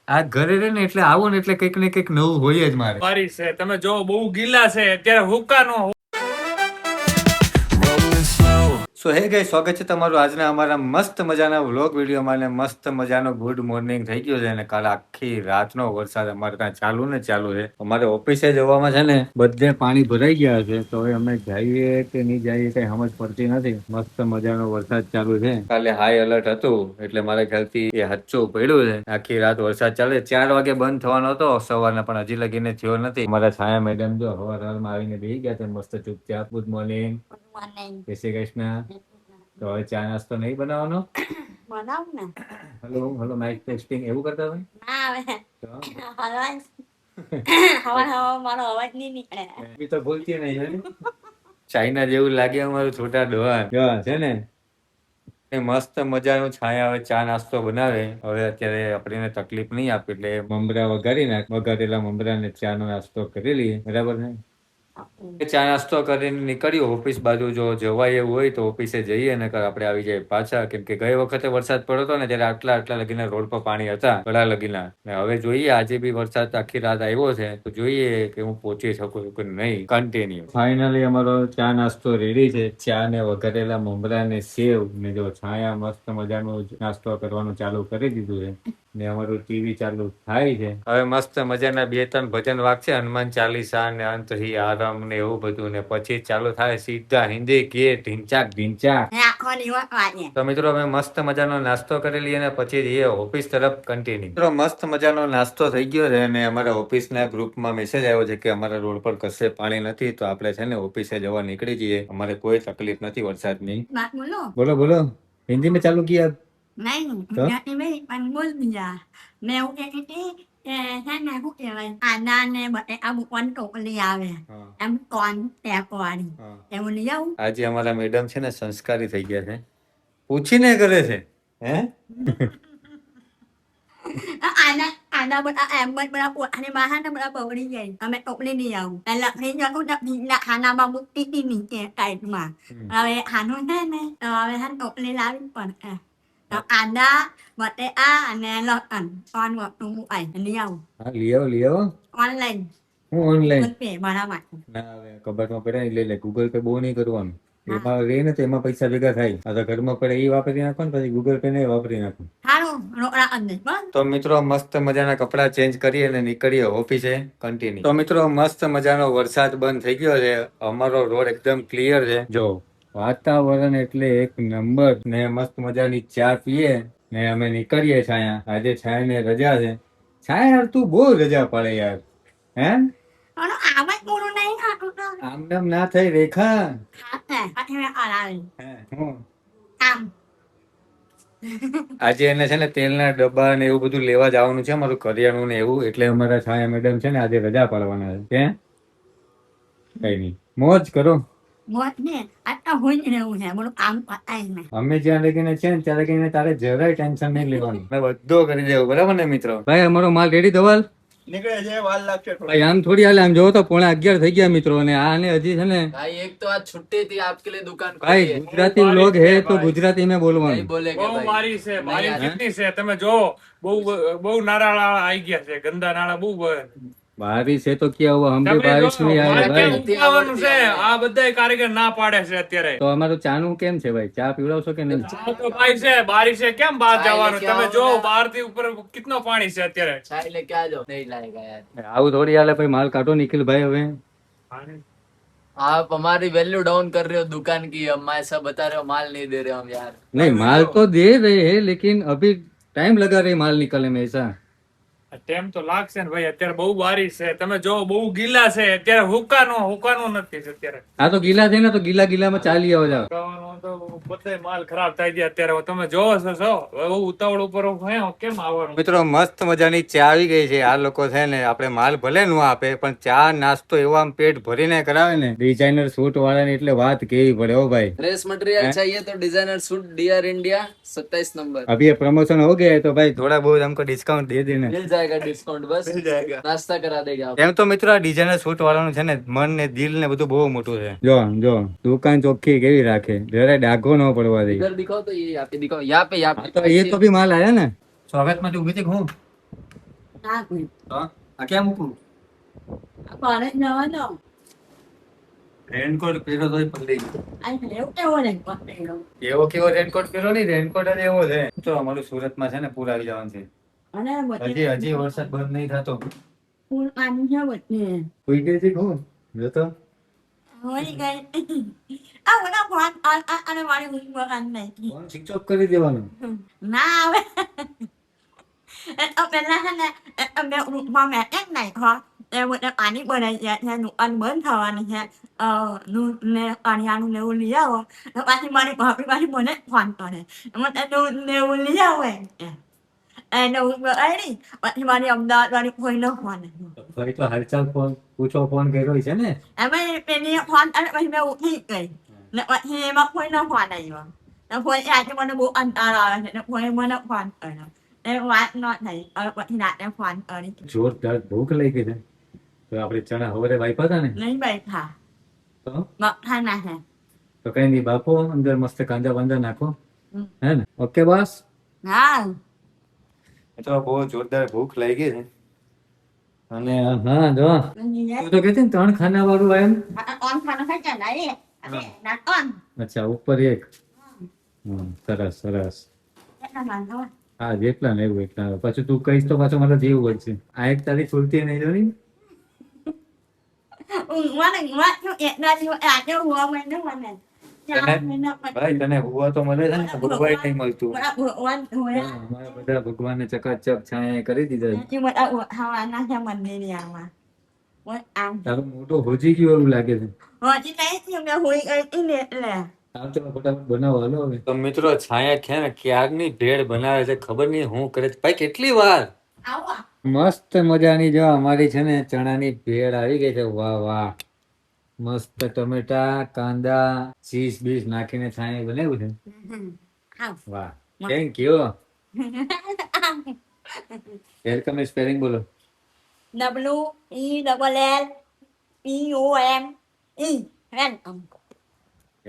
આ ઘરે રહે ને એટલે આવો ને એટલે કંઈક ને કંઈક નવું હોય જ મારે. બારી છે તમે જો બહુ ગીલા છે અત્યારે હુકાનો. સો હે ગાઈસ, સ્વાગત છે તમારું આજના અમારા મસ્ત મજાના વ્લોગ વિડીયોમાં. અને મસ્ત મજાનો ગુડ મોર્નિંગ થઈ ગયો છે અને કાલે આખી રાતનો વરસાદ અમારે ત્યાં ચાલુ છે. અમારે ઓફિસે જવામાં છે ને બધે પાણી ભરાઈ ગયા છે, તો હવે અમે જઈએ કે નહીં જઈએ કઈ સમજ પડતી નથી. મસ્ત મજાનો વરસાદ ચાલુ છે. કાલે હાઈ એલર્ટ હતું એટલે મારા ખ્યાલથી એ સાચું પડ્યું છે. આખી રાત વરસાદ ચાલે. 4 વાગે બંધ થવાનો હતો સવારના, પણ હજી લગીને થયો નથી. અમારા છાયા મેડમ જો સવારમાં આવીને બેસી ગયા છે મસ્ત ચૂપચાપ. Good morning. જય શ્રી કૃષ્ણ. તો હવે ચા નાસ્તો નહીં બનાવવાનો? બનાવ ને. હેલો હેલો, માઇક ટેસ્ટિંગ એવું કરતા હોય? ના આવે તો અવાજ મારો અવાજ નહીં નીકળે. બી તો બોલતી નહીં છે. ચાઇના જેવું લાગે અમારું છોટા ડોહાન. જો છે ને એ મસ્ત મજાનું છાયા હવે ચા નાસ્તો બનાવે. હવે અત્યારે આપણને તકલીફ નહીં આપે એટલે મમરા વઘારી નાખ. વઘારેલા મમરાને ચા નો નાસ્તો કરી લઈએ, બરાબર ને? ચા નાસ્તો કરીને નીકળ્યો ઓફિસ બાજુ. જો જવાય એવું હોય તો ઓફિસે જઈએ, નકર આપણે આવી જાય પાછા. કેમ કે ગઈ વખતે વરસાદ પડ્યો હતો ને ત્યારે આટલા લગીના રોડ પર પાણી હતા, ગળા લગીના. હવે જોઈએ આજે બી વરસાદ આખી રાત આવ્યો છે તો જોઈએ કે હું પહોંચી શકું છું કે નહીં. કન્ટિન્યુ ફાઇનલી અમારો ચા નાસ્તો રેડી છે. ચા ને વઘારેલા મમરા ને સેવ ને જો છાયા મસ્ત મજાનું નાસ્તો કરવાનું ચાલુ કરી દીધું છે. ને અમારું ટીવી ચાલુ થાય છે. હવે મસ્ત મજાના 2-3 ભજન વાગશે, હનુમાન ચાલીસા ને અંત હી આરમ ને એવું બધું, ને પછી ચાલુ થાય સીધા હિન્દી ગીત ઢીંચાક ઢીંચાક. આખો દિવસ વાગે. તો મિત્રો અમે મસ્ત મજાનો નાસ્તો કરી લઈએ ને પછી જઈએ ઓફિસ તરફ કન્ટિન્યુ. મિત્રો મસ્ત મજાનો નાસ્તો થઈ ગયો છે અને અમારા ઓફિસના ગ્રુપમાં મેસેજ આવ્યો છે કે અમારા રોડ પર કશે પાણી નથી, તો આપણે છે ને ઓફિસે જવા નીકળી જઈએ. અમારે કોઈ તકલીફ નથી વરસાદની. बात बोलो બોલો બોલો, હિન્દી में चालू किया? नहीं ગુજરાતી में પણ બોલ બીજા. મેં એવું કહેતી હતી કે છે ને શું કહેવાય આના ને બટેકા મૂકવાની ટોપલી આવે એમ કોણ ટેપ વાળી એવું લઈ આવું. આજે અમારા મેડમ છે ને સંસ્કારી થઈ ગયા છે, પૂછીને કરે છે. હે આના આના બધા એમ જ બધા પોતાની બહાર ને બધા બગડી જાય. અમે ટોપલી લઈ આવું. પહેલા થઈ જતું ને ભીના ખાનામાં મૂકતી હતી નીચે સાઈડમાં. હવે આનું છે ને તો હવે છે ને ટોપલી લાવી પડે. તો આના બટેકા અને લસણ 3 વસ્તુ મુકાય લઈ આવું. હા લઈ આવો. ઓનલાઈન હું ઓનલાઈન પે મારા માટે. ના હવે કબાટમાં પડ્યા લઈ લે. ગૂગલ પે બહુ નહીં કરવાનું. એમાં રે ને તો એમાં પૈસા ભેગા થાય. આ તો ઘરમાં પડે એ વાપરી નાખો ને પછી ગૂગલ પે ને વાપરી નાખો. સારું રોકડા અંદર બસ. તો મિત્રો મસ્ત મજાના કપડા ચેન્જ કરી અને નીકળીએ ઓફિસે કન્ટિન્યુ. તો મિત્રો મસ્ત મજાનો વરસાદ બંધ થઈ ગયો છે. અમારો રોડ એકદમ ક્લિયર છે. જો વાતાવરણ એટલે એક નંબર. ને મસ્ત મજાની ચા પીએ ને અમે નીકળીએ છાયા. આજે છાયા ને રજા છે. છાયા યાર તું બહુ રજા પડે યાર. હે પણ આવાજ પૂરું નહીં ખાતું તો આમ નામ ના થઈ રેખા. ખાતે પછી મેં હલાવી હું આમ. આજે એને છે ને તેલના ડબ્બા ને એવું બધું લેવા જવાનું છે, અમારું કરિયાણું ને એવું. એટલે અમારા છાયા મેડમ છે ને આજે રજા પાડવાના છે. કઈ નહીં, મોજ કરો. મોત ને આટલા હોય જ રહેવું છે. બોલું આમ પતાય ને અમે જ્યાં લગીને છે ને ત્યાં લગીને તારે જરાય ટેન્શન નહીં લેવાનું. બધો કરી દેવું, બરાબર ને મિત્રો? ભાઈ અમારો માલ રેડી ધવલ નીકળે છે વાર લાગશે. ભાઈ આમ થોડી હાલે. આમ જોવો તો 11:30 થઈ ગયા મિત્રો. અને આને હજી છે ને भाई एक तो आज छुट्टी थी आपके लिए दुकान ભાઈ खोली है। ગુજરાતી लोग है तो ગુજરાતી में नहीं બોલવાનું. बोलेगे બહુ भाई મારી છે મારી નહીં, કેટલી છે તમે જો. બહુ નાળા આવી ગયા છે, ગંદા નાળા બહુ. बारिश है तो क्या हुआ, हम भी તમે बारिश જો, में आए મારે भाई. કેમ ઉગાડવાનું છે? આ બધાય કારીગર ના પાડે છે અત્યારે. તો અમારું ચાનું કેમ છે ભાઈ? ચા પીવડાવશો કે નહીં? આ તો ભાઈ છે બારી છે, કેમ બહાર ચાય જવાનું? લેકે તમે આવો જો ને. બહાર થી ઉપર કેટલો પાણી છે અત્યારે. चाय लेके आ जाओ नहीं लाएगा यार। આવું થોડી હાલે ભાઈ. માલ કાઢો નિખિલ ભાઈ હવે. आप हमारी वैल्यू डाउन कर रहे हो दुकान की। हम ऐसा बता रहे हो माल नहीं दे रहे हम यार। नहीं माल तो दे रहे हैं लेकिन अभी टाइम लगा रही माल निकलने में ऐसा. ટેમ તો લાગશે ને ભાઈ. અત્યારે બહુ બારી છે, તમે જો બહુ ગીલા છે અત્યારે. હુકાનો નથી અત્યારે. આ તો ગીલા છે ને તો ગીલામાં ચાલી આવો જાવ. હુકાવાનો તો બધાય માલ ખરાબ થઈ ગયા અત્યારે. તમે જોવો છો બહુ ઉતાવળ ઉપર કેમ આવવાનું? મિત્રો મસ્ત મજાની ચા આવી ગઈ છે. આ લોકો છે ને આપણે માલ ભલે ન આપે પણ ચા નાસ્તો એવો આમ પેટ ભરીને કરાવે ને. ડિઝાઇનર સૂટ વાળાને એટલે વાત કેવી પડે હો ભાઈ. ड्रेस मटेरियल चाहिए तो designer suit DR India 27 number अभी ये प्रमोशन हो गया है तो भाई थोड़ा बहुत हमको डिस्काउंट दे देना. मिल जाएगा डिस्काउंट बस मिल जाएगा नाश्ता करा देगा आप। એમ તો મિત્રો આ ડિઝાઇનર સૂટ વાળાનું છે ને મન ને દિલ ને બધું બહુ મોટું છે. જો દુકાન ચોખ્ખી કેવી રાખે, જરા ડાઘો ન પડવા દે. इधर दिखाओ तो ये यहाँ पे दिखाओ यहाँ पे તો એ તો ભી માલ આયા ને. સ્વાગત માં ઉભી હતી હું હા કોઈ તો આ ક્યાં મૂકું? કોલેજ જવાનો રેનકોટ પહેરો તોય પલળી ગયો. આ એવું કેવો ને પટેલો એવો કેવો રેનકોટ પહેરો નહીં, રેનકોટ જ એવો છે. તો અમારું સુરતમાં છે ને પૂર આવી જવાનું છે. અને હજી વરસાદ બંધ નહીં થતો. ફૂલ પાણી છે બધે કોઈ ગઈ છે કોણ જોતો? હોઈ ગઈ આ બધા ફોન અને મારી ઊંઘ બગાડ નહીં ફોન સ્વિચ ઓફ કરી દેવાનો. ના આવે પેલા છે ને મેં રૂમમાં મેં એક નહીં હો એ બધા પાણી ભરાઈ જાય છે દુકાન બંધ થવાની છે દૂધ ને પાણીનું ને એવું લઈ આવો તો પાછી મારી ભાભી પાછી મને જ ફોન કરે મને દૂધ ને એવું લઈ આવો એને ઊંઘ બગાડી પછી મારી અમદાવાદ વાળી કોઈનો ફોન ભાઈ તો હાલચાલ ફોન પૂછો ફોન કર્યો છે ને. એમાં પેલી ફોન અને પછી મેં ઉઠી ગઈ ને પછી એમાં કોઈનો ફોન આવ્યો ને કોઈ આજે મને બહુ અંતર આવે છે ને કોઈ મને ફોન કર્યો એ વાત ન થઈ હવે પછી રાતે ફોન કરી જોરદાર ભૂખ લઈ ગઈ છે. તો આપણે ચણા હવારે વાઈપા હતા ને નહીં બેઠા તો મગઠા ના છે તો કઈ નહીં બાપો, અંદર મસ્ત કાંદા બાંદા નાખો હે ને. ઓકે બસ. હા તો બહુ જોરદાર ભૂખ લાગી છે. અને હા જો તું તો કહેતી ને 3 ખાના વાળું એમ. ઓન ખાના ખાઈ જાય ને અરે ના ઓન અચ્છા ઉપર એક. સરસ સરસ. એટલા માંગો હા જેટલા ને એવું એટલા. પછી તું કહીશ તો પાછો મારે જેવું હોય છે. આ એક તારી છૂટતી નહીં જોની. ઊંઘવા છું એટલા દિવસ આજે હુવા મને ભાઈ તને હુવા તો મળે છે ને, ભગવાન નહીં મળતું. ભગવાન હોયા અમારા બધા ભગવાનને ચકાચક છાંયા કરી દીધા. જે બધા હવાના છે મંદિર આમાં આમ તારું મોટું હોજી ગયું એવું લાગે છે. હજી કઈ થયું મેં હોઈ ગઈ હતી ને એટલે આમ તો ફટાફટ બનાવો હાલો હવે. તો મિત્રો છાયા છે ને ક્યારની ભેળ બનાવે છે, ખબર નહીં હું કરે છે. ભાઈ કેટલી વાર. આવો મસ્ત મજાની જો અમારી છે ને ચણાની ભેળ આવી ગઈ છે. વાહ વાહ, મસ્ત ટમેટા કાંદા ચીઝ બીઝ નાખીને છાયા બનાવ્યું છે. આવ વાહ, થેન્ક યુ. વેલકમ સ્પેલિંગ બોલો. WELLELPOME વેલકમ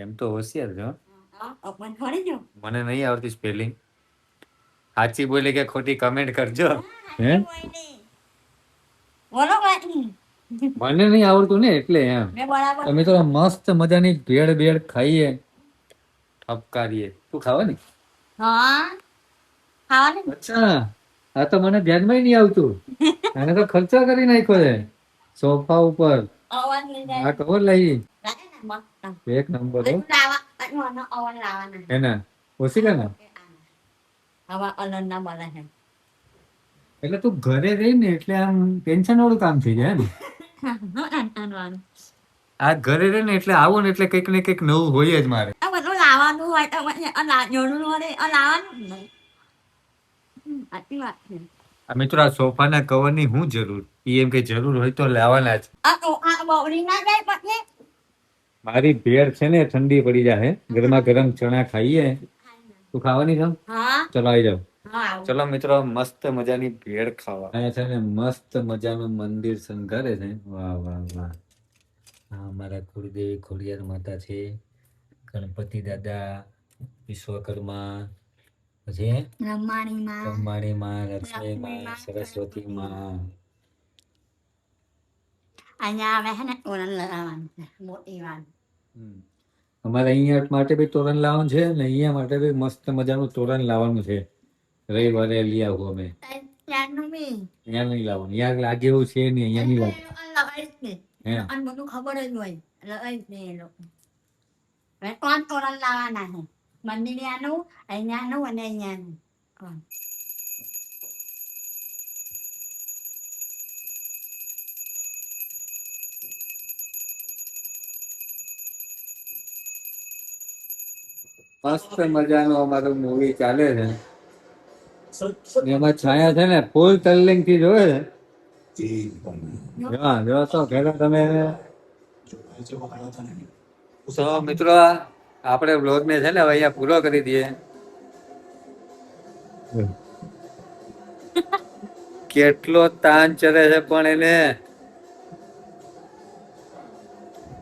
એમ તો હોશિયાર છો. ઓપન કરી જો મને નહીં આવડતી સ્પેલિંગ. સાચી બોલી કે ખોટી કમેન્ટ કરજો. હે બોલો બાકી મને નહીં આવડતું ને એટલે એમ. મેં બરાબર અમે તો મસ્ત મજાની ભેળ ભેળ ખાઈએ ઠપકારીએ. તું ખાવા ને? હા ખાવાની અચ્છા, આ તો મને ધ્યાનમાં નહીં આવતું. આને તો ખર્ચો કરી નાખ્યો છે સોફા ઉપર. અવાજ લઈ જાય આ કવર લઈ લાગે ને મસ્ત એક નંબર હો. લાવા અવાજ લાવવાના એના ઓછી કે ના. હવા અલર ના બોલે છે એટલે તું ઘરે રહી ને એટલે આમ ટેન્શન વાળું કામ થઈ જાય ને. આ ઘરે રહે ને એટલે આવો ને એટલે કંઈક ને કંઈક નવું હોય જ મારે. આ બધું લાવવાનું હોય તો જરૂર હોય લાવવાનું જ નહીં સાચી વાત છે આ મિત્રો આ સોફાના કવરની શું જરૂર? ઈ એમ કે જરૂર હોય તો લાવવાના જ. આ બવડી ના જાય પછી મારી ભેળ છે ને ઠંડી પડી જાય. ગરમા ગરમ ચણા ખાઈએ. તું ખાવાની છો? હા ચલો આવી જાવ. હા ચલો મિત્રો મસ્ત મજાની ભેળ ખાવા. અહીંયા છે ને મસ્ત મજાનું મંદિર શણગારે છે. વાહ વાહ વાહ. હા અમારા કુળદેવી ખોડિયાર માતા છે, ગણપતિ દાદા, વિશ્વકર્મા, પછી રમાણી માં બ્રહ્માણી માં, લક્ષ્મી માં, સરસ્વતી માં. અહીંયા આવે છે ને તોરણ લગાવવાનું છે મોટી વાત અમારે અહીંયા માટે બી તોરણ લાવવાનું છે ને અહીંયા માટે બી મસ્ત મજાનું તોરણ લાવવાનું છે. રવિવારે લઈ આવું અમે. ત્યારનું બી અહીંયા નહીં લાવવાનું. અહીંયા લાગે એવું છે નહીં. અહીંયા નહીં લાગે. લગાવી જ નહીં હે અને બધું ખબર જ હોય લગાવી જ નહીં એ લોકો કોણ તોરણ લાવવાના છે મંદિરિયાનું અહીંયાનું અને અહીંયાનું કોણ મસ્ત મજાનું અમારું મૂવી ચાલે છે. એમાં છાયા છે ને ફૂલ તલ્લિંગ થી જોવે છે. હા જો તો ખેડો તમે. તો મિત્રો આપણે બ્લોગ ને છે ને હવે અહીંયા પૂરો કરી દઈએ. કેટલો તાન ચરે છે પણ એને.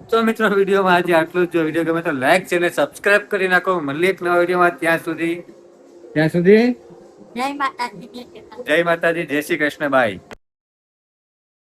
તો મિત્રો વિડીયોમાં આજે આટલું જ. જો વિડીયો ગમે તો લાઈક છે ને સબસ્ક્રાઇબ કરી નાખો. મળીએ એક નવા વિડીયોમાં. ત્યાં સુધી જય માતાજી જય માતાજી, જય શ્રી કૃષ્ણ. બાય.